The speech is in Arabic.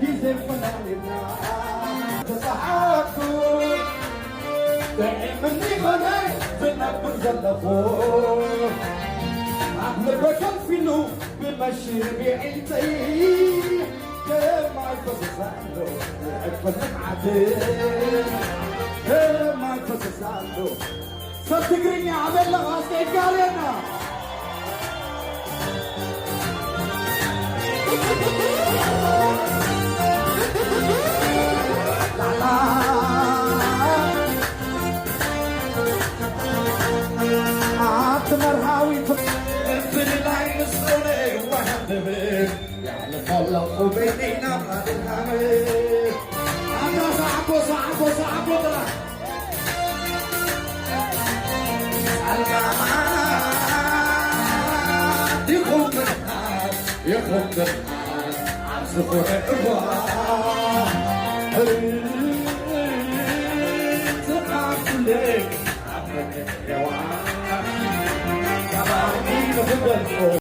زي فناننا تصحابكم مني غني بنبر زلفو نبكل فينو بمشي بعينتي كما يفسسانو يحبني عدل كما يفسسانو صدقني عمل لغاسك قالنا مرهاوي باللاي نصوني وهدبك يعني خلق وبينينا ما تنهمك أنا صعبو ترى يخوك الناس عزفوا الإخوة تقع كلك عمك يا وعاد